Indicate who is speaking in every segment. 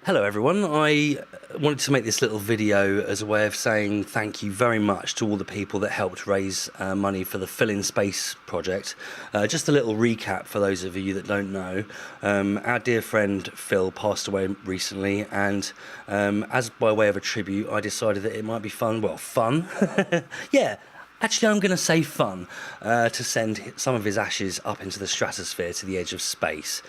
Speaker 1: Hello everyone, I wanted to make this little video as a way of saying thank you very much to all the people that helped raise money for the Phil in Space project. Just a little recap for those of you that don't know. Our dear friend Phil passed away recently, and as by way of a tribute I decided that it might be fun, yeah, actually, I'm going to say fun, to send some of his ashes up into the stratosphere to the edge of space.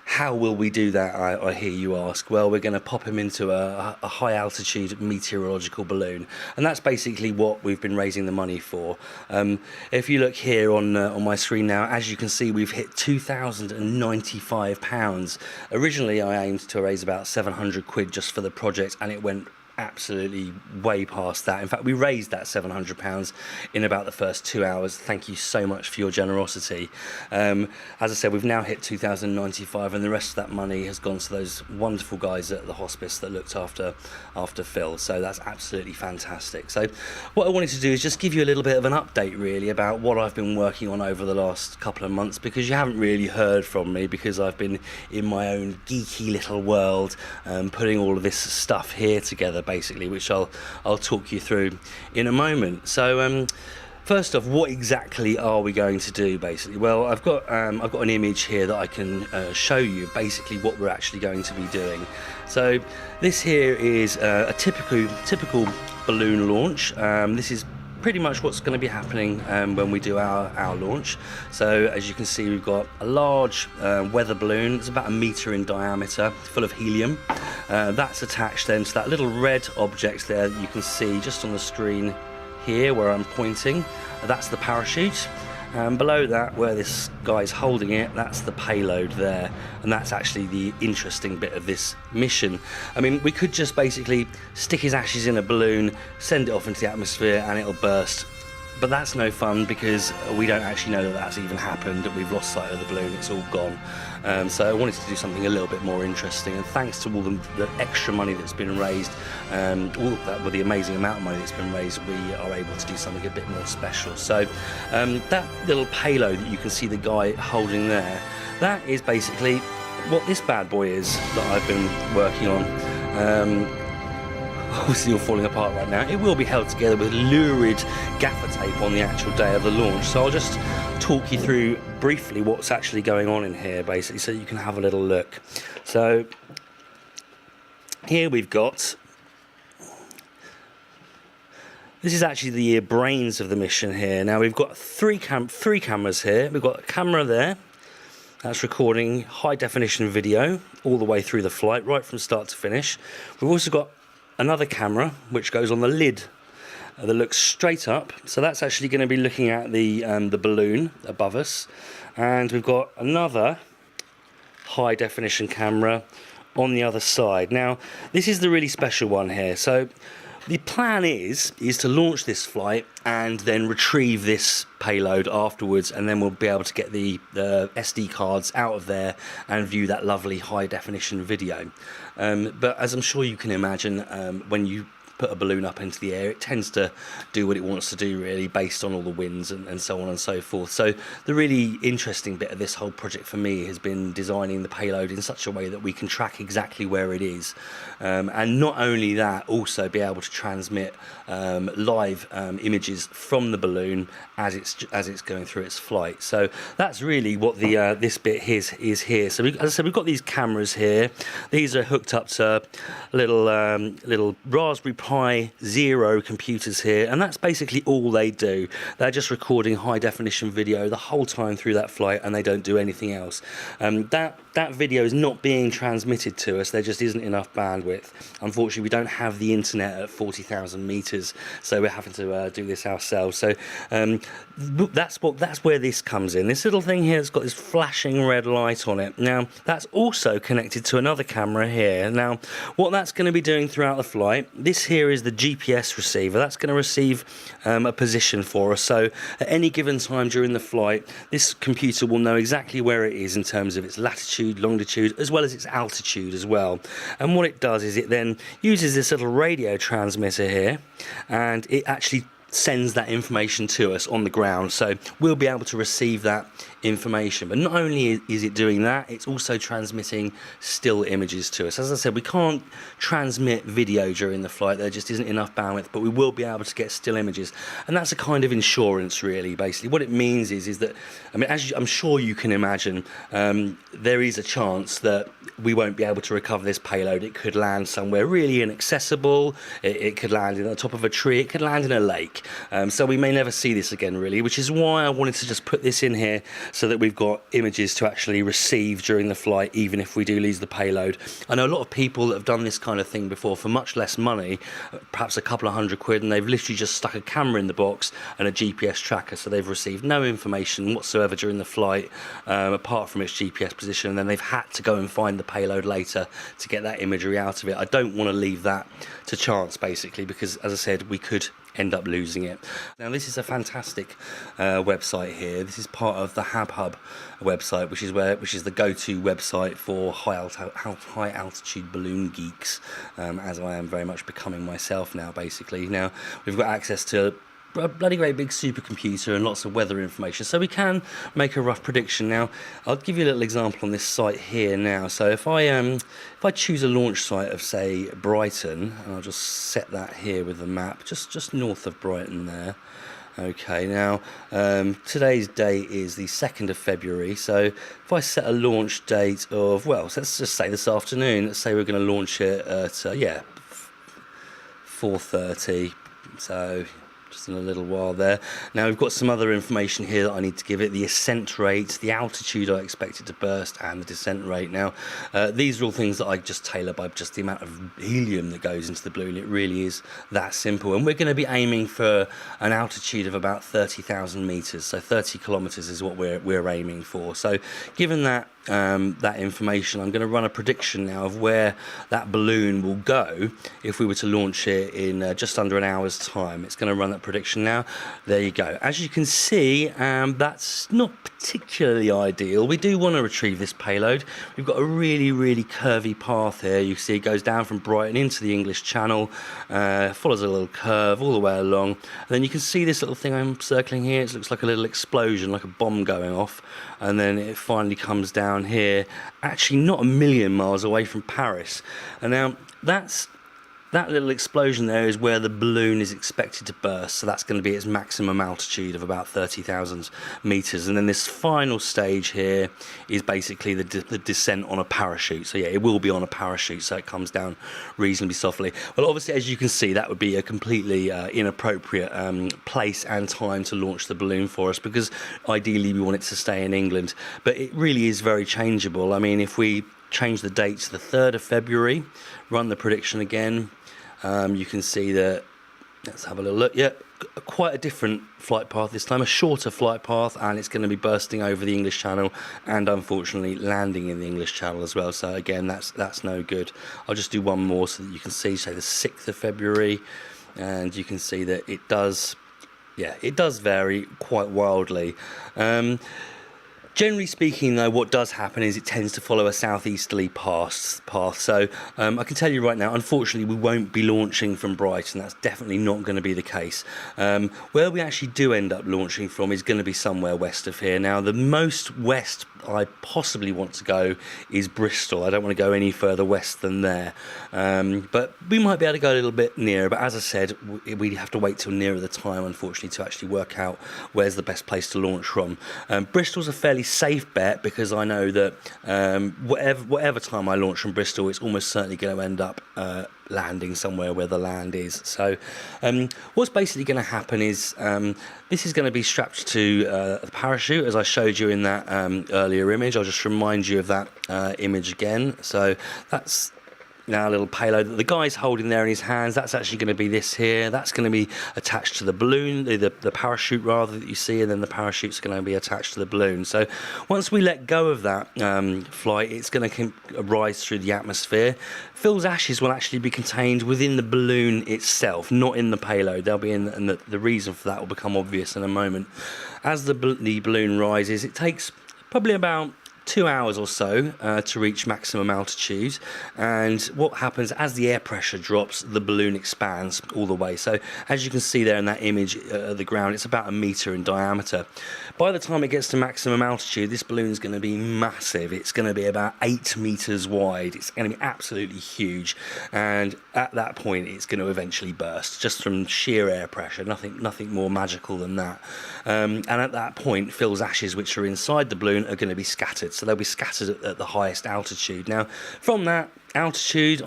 Speaker 1: How will we do that, I hear you ask? Well, we're going to pop him into a high-altitude meteorological balloon, and that's basically what we've been raising the money for. If you look here on my screen now, as you can see, we've hit £2,095. Originally, I aimed to raise about 700 quid just for the project, and it went absolutely way past that. In fact, we raised that £700 in about the first 2 hours. Thank you so much for your generosity. As I said, we've now hit 2,095, and the rest of that money has gone to those wonderful guys at the hospice that looked after Phil. So that's absolutely fantastic. So what I wanted to do is just give you a little bit of an update really about what I've been working on over the last couple of months, because you haven't really heard from me because I've been in my own geeky little world, putting all of this stuff here together basically, which I'll talk you through in a moment. So first off, what exactly are we going to do basically? Well, I've got an image here that I can show you basically what we're actually going to be doing. So this here is a typical balloon launch. This is pretty much what's going to be happening when we do our launch. So as you can see, we've got a large weather balloon. It's about 1 meter in diameter, full of helium. That's attached then to that little red object there that you can see just on the screen here where I'm pointing. That's the parachute. And below that, where this guy's holding it, that's the payload there, and that's actually the interesting bit of this mission. I mean, we could just basically stick his ashes in a balloon, send it off into the atmosphere, and it'll burst. But that's no fun because we don't actually know that that's even happened. We've lost sight of the balloon, it's all gone. So I wanted to do something a little bit more interesting, and thanks to all the extra money that's been raised, with the amazing amount of money that's been raised, we are able to do something a bit more special. So that little payload that you can see the guy holding there, that is basically what this bad boy is that I've been working on. Obviously all falling apart right now. It will be held together with lurid gaffer tape on the actual day of the launch, so I'll just talk you through briefly what's actually going on in here basically, so you can have a little look. So here we've got, this is actually the brains of the mission here. Now we've got three cameras here. We've got a camera there that's recording high definition video all the way through the flight, right from start to finish. We've also got another camera which goes on the lid that looks straight up, so that's actually going to be looking at the balloon above us. And we've got another high definition camera on the other side. Now this is the really special one here. So the plan is to launch this flight and then retrieve this payload afterwards, and then we'll be able to get the SD cards out of there and view that lovely high definition video. But as I'm sure you can imagine, when you put a balloon up into the air, it tends to do what it wants to do really, based on all the winds and so on and so forth. So the really interesting bit of this whole project for me has been designing the payload in such a way that we can track exactly where it is, and not only that, also be able to transmit live images from the balloon as it's going through its flight. So that's really what the this bit is here. So as I said, we've got these cameras here. These are hooked up to little Raspberry Pi Zero computers here, and that's basically all they do. They're just recording high definition video the whole time through that flight, and they don't do anything else. That video is not being transmitted to us. There just isn't enough bandwidth. Unfortunately, we don't have the internet at 40,000 meters, so we're having to do this ourselves. So that's where this comes in. This little thing here has got this flashing red light on it. Now that's also connected to another camera here. Now what that's going to be doing throughout the flight, this here is the GPS receiver. That's going to receive a position for us. So at any given time during the flight, this computer will know exactly where it is in terms of its latitude, longitude, as well as its altitude as well. And what it does is it then uses this little radio transmitter here, and it actually sends that information to us on the ground, so we'll be able to receive that information. But not only is it doing that, it's also transmitting still images to us. As I said, we can't transmit video during the flight, there just isn't enough bandwidth, but we will be able to get still images, and that's a kind of insurance, really. Basically what it means is that, I mean, as I'm sure you can imagine, there is a chance that we won't be able to recover this payload. It could land somewhere really inaccessible, it could land on the top of a tree, it could land in a lake. So we may never see this again, really, which is why I wanted to just put this in here so that we've got images to actually receive during the flight, even if we do lose the payload. I know a lot of people that have done this kind of thing before for much less money, perhaps a couple of £100, and they've literally just stuck a camera in the box and a GPS tracker, so they've received no information whatsoever during the flight, apart from its GPS position, and then they've had to go and find the payload later to get that imagery out of it. I don't want to leave that to chance, basically, because, as I said, we could end up losing it. Now, this is a fantastic website here. This is part of the HabHub website, which is the go-to website for high altitude balloon geeks, as I am very much becoming myself now. Basically, now we've got access to a bloody great big supercomputer and lots of weather information, so we can make a rough prediction. Now, I'll give you a little example on this site here now. So if I choose a launch site of, say, Brighton, and I'll just set that here with the map, just north of Brighton there. Okay, now today's date is the 2nd of February, so if I set a launch date of, well, so let's just say this afternoon, let's say we're going to launch it at 4:30, so just in a little while there. Now we've got some other information here that I need to give it: the ascent rate, the altitude I expect it to burst, and the descent rate. Now these are all things that I just tailor by just the amount of helium that goes into the balloon. It really is that simple, and we're going to be aiming for an altitude of about 30,000 meters, so 30 kilometers is what we're aiming for. So given that that information, I'm going to run a prediction now of where that balloon will go if we were to launch it in just under an hour's time. It's going to run that prediction now. There you go. As you can see, that's not particularly ideal. We do want to retrieve this payload. We've got a really curvy path here. You see it goes down from Brighton into the English Channel, follows a little curve all the way along, and then you can see this little thing I'm circling here. It looks like a little explosion, like a bomb going off, and then it finally comes down here, actually not a million miles away from Paris. And now that little explosion there is where the balloon is expected to burst, so that's going to be its maximum altitude of about 30,000 meters. And then this final stage here is basically the descent on a parachute. So yeah, it will be on a parachute, so it comes down reasonably softly. Well, obviously, as you can see, that would be a completely inappropriate place and time to launch the balloon for us, because ideally we want it to stay in England. But it really is very changeable. I mean, if we change the date to the 3rd of February, run the prediction again, you can see that, let's have a little look, yeah, quite a different flight path this time, a shorter flight path, and it's going to be bursting over the English Channel and unfortunately landing in the English Channel as well. So again, that's no good. I'll just do one more so that you can see, say the 6th of February, and you can see that it does vary quite wildly. Generally speaking, though, what does happen is it tends to follow a southeasterly path. So I can tell you right now, unfortunately, we won't be launching from Brighton. That's definitely not going to be the case. Where we actually do end up launching from is going to be somewhere west of here. Now, the most west I possibly want to go is Bristol. I don't want to go any further west than there. But we might be able to go a little bit nearer. But as I said, we have to wait till nearer the time, unfortunately, to actually work out where's the best place to launch from. Bristol's a fairly safe bet, because I know that whatever time I launch from Bristol, it's almost certainly going to end up landing somewhere where the land is. So what's basically going to happen is this is going to be strapped to the parachute, as I showed you in that earlier image. I'll just remind you of that image again. So that's now a little payload that the guy's holding there in his hands. That's actually going to be this here. That's going to be attached to the balloon, the parachute rather, that you see, and then the parachute's going to be attached to the balloon. So once we let go of that flight, it's going to rise through the atmosphere. Phil's ashes will actually be contained within the balloon itself, not in the payload. They'll be in, and the reason for that will become obvious in a moment. As the balloon rises, it takes probably about 2 hours or so to reach maximum altitude. And what happens as the air pressure drops, the balloon expands all the way. So as you can see there in that image of the ground, it's about 1 meter in diameter. By the time it gets to maximum altitude, this balloon is going to be massive. It's going to be about 8 meters wide. It's going to be absolutely huge. And at that point, it's going to eventually burst just from sheer air pressure. Nothing more magical than that. And at that point, Phil's ashes, which are inside the balloon, are going to be scattered. So they'll be scattered at the highest altitude. Now, from that altitude,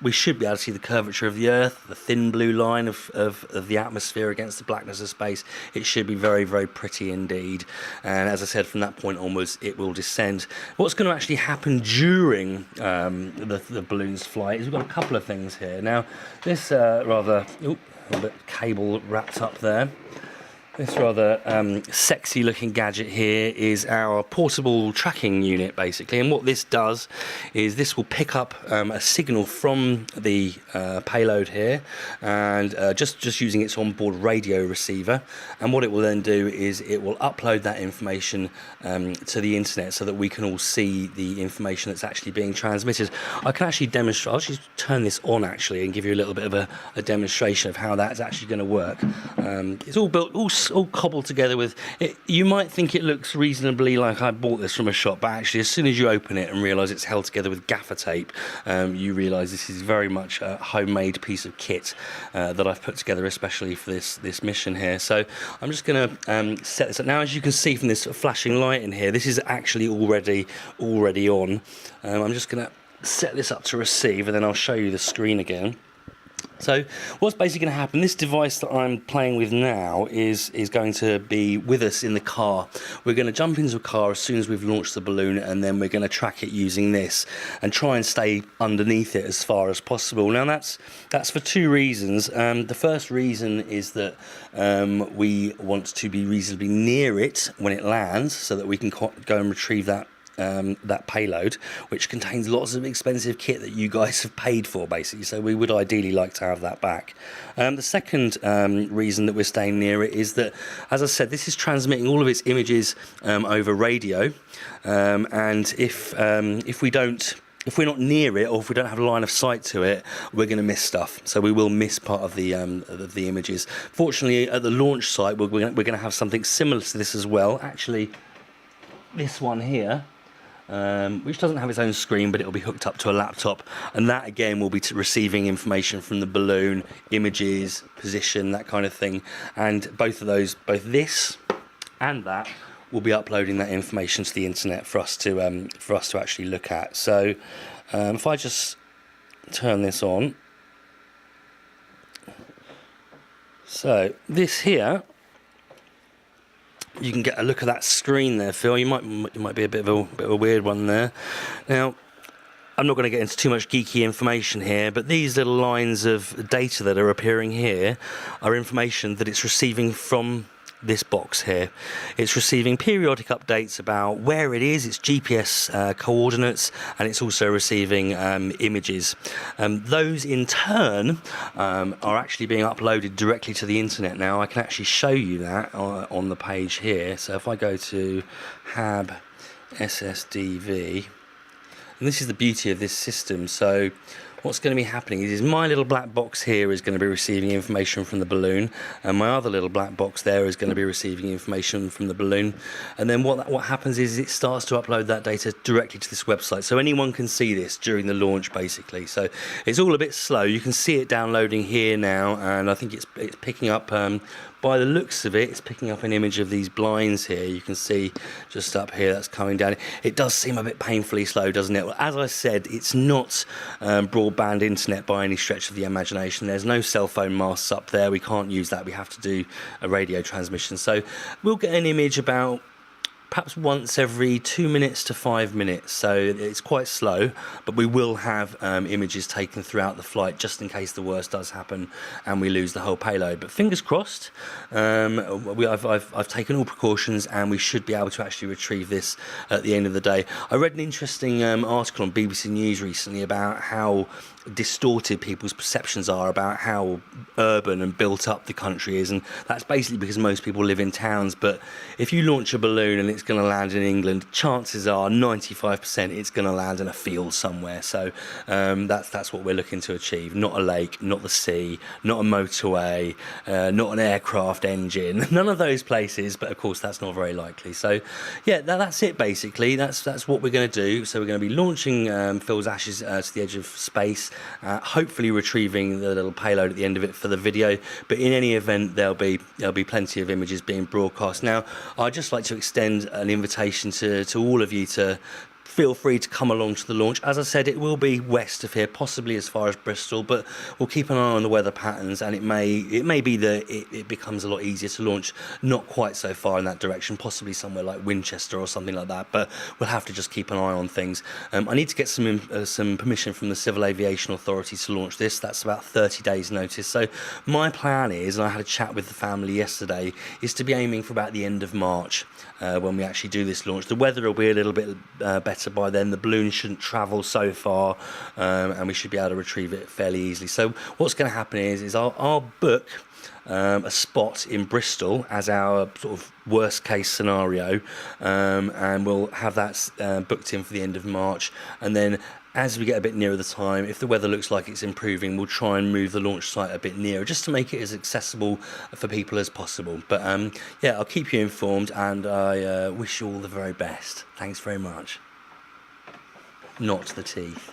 Speaker 1: we should be able to see the curvature of the Earth, the thin blue line of the atmosphere against the blackness of space. It should be very, very pretty indeed. And as I said, from that point onwards, it will descend. What's going to actually happen during the balloon's flight is we've got a couple of things here. Now, this rather... a little bit cable wrapped up there. This rather sexy looking gadget here is our portable tracking unit basically, and what this does is this will pick up a signal from the payload here, and just using its onboard radio receiver, and what it will then do is it will upload that information to the internet so that we can all see the information that's actually being transmitted. I can actually demonstrate, I'll just turn this on actually and give you a little bit of a demonstration of how that's actually going to work. It's all built, all cobbled together with it. You might think it looks reasonably like I bought this from a shop, but actually as soon as you open it and realise it's held together with gaffer tape, you realise this is very much a homemade piece of kit that I've put together especially for this mission here. So I'm just going to set this up now. As you can see from this flashing light in here, this is actually already on. I'm just going to set this up to receive, and then I'll show you the screen again. So what's basically going to happen, this device that I'm playing with now is going to be with us in the car. We're going to jump into a car as soon as we've launched the balloon, and then we're going to track it using this and try and stay underneath it as far as possible. Now that's for two reasons. The first reason is that we want to be reasonably near it when it lands so that we can go and retrieve that payload, which contains lots of expensive kit that you guys have paid for basically, so we would ideally like to have that back. The second reason that we're staying near it is that, as I said, this is transmitting all of its images over radio, and if we're not near it, or if we don't have a line of sight to it, we're going to miss stuff. So we will miss part of the images. Fortunately, at the launch site, we're going to have something similar to this as well. Actually, this one here, which doesn't have its own screen, but it will be hooked up to a laptop, and that again will be receiving information from the balloon, images, position, that kind of thing. And both of those, both this and that, will be uploading that information to the internet for us to actually look at. So if I just turn this on, so this here, you can get a look at that screen there, Phil. You might be a bit of a weird one there. Now, I'm not going to get into too much geeky information here, but these little lines of data that are appearing here are information that it's receiving from this box here. It's receiving periodic updates about where it is, its GPS coordinates, and it's also receiving images. Those in turn are actually being uploaded directly to the internet. Now I can actually show you that on the page here. So if I go to HAB SSDV, and this is the beauty of this system. So what's going to be happening is my little black box here is going to be receiving information from the balloon, and my other little black box there is going to be receiving information from the balloon. And then what happens is it starts to upload that data directly to this website, so anyone can see this during the launch basically. So it's all a bit slow. You can see it downloading here now, and I think it's picking up, by the looks of it, it's picking up an image of these blinds here. You can see just up here that's coming down. It does seem a bit painfully slow, doesn't it? Well, as I said, it's not broadband internet by any stretch of the imagination. There's no cell phone masts up there. We can't use that. We have to do a radio transmission. So we'll get an image about perhaps once every 2 minutes to 5 minutes, so it's quite slow, but we will have images taken throughout the flight just in case the worst does happen and we lose the whole payload. But fingers crossed, I've taken all precautions and we should be able to actually retrieve this at the end of the day. I read an interesting article on BBC News recently about how distorted people's perceptions are about how urban and built up the country is, and that's basically because most people live in towns. But if you launch a balloon and it's going to land in England, chances are 95% it's going to land in a field somewhere. So that's what we're looking to achieve. Not a lake, not the sea, not a motorway, not an aircraft engine, none of those places. But of course, that's not very likely. So yeah, that's it basically. That's what we're going to do. So we're going to be launching Phil's Ashes to the edge of space, hopefully retrieving the little payload at the end of it for the video. But in any event, there'll be plenty of images being broadcast. Now, I'd just like to extend an invitation to all of you to feel free to come along to the launch. As I said, it will be west of here, possibly as far as Bristol, but we'll keep an eye on the weather patterns, and it may be that it becomes a lot easier to launch not quite so far in that direction, possibly somewhere like Winchester or something like that, but we'll have to just keep an eye on things. I need to get some permission from the Civil Aviation Authority to launch this. That's about 30 days notice. So my plan is, and I had a chat with the family yesterday, is to be aiming for about the end of March when we actually do this launch. The weather will be a little bit better by then. The balloon shouldn't travel so far, and we should be able to retrieve it fairly easily. So what's going to happen is I'll book a spot in Bristol as our sort of worst case scenario, and we'll have that booked in for the end of March. And then as we get a bit nearer the time, if the weather looks like it's improving, we'll try and move the launch site a bit nearer, just to make it as accessible for people as possible. But yeah, I'll keep you informed, and I wish you all the very best. Thanks very much. Not the teeth.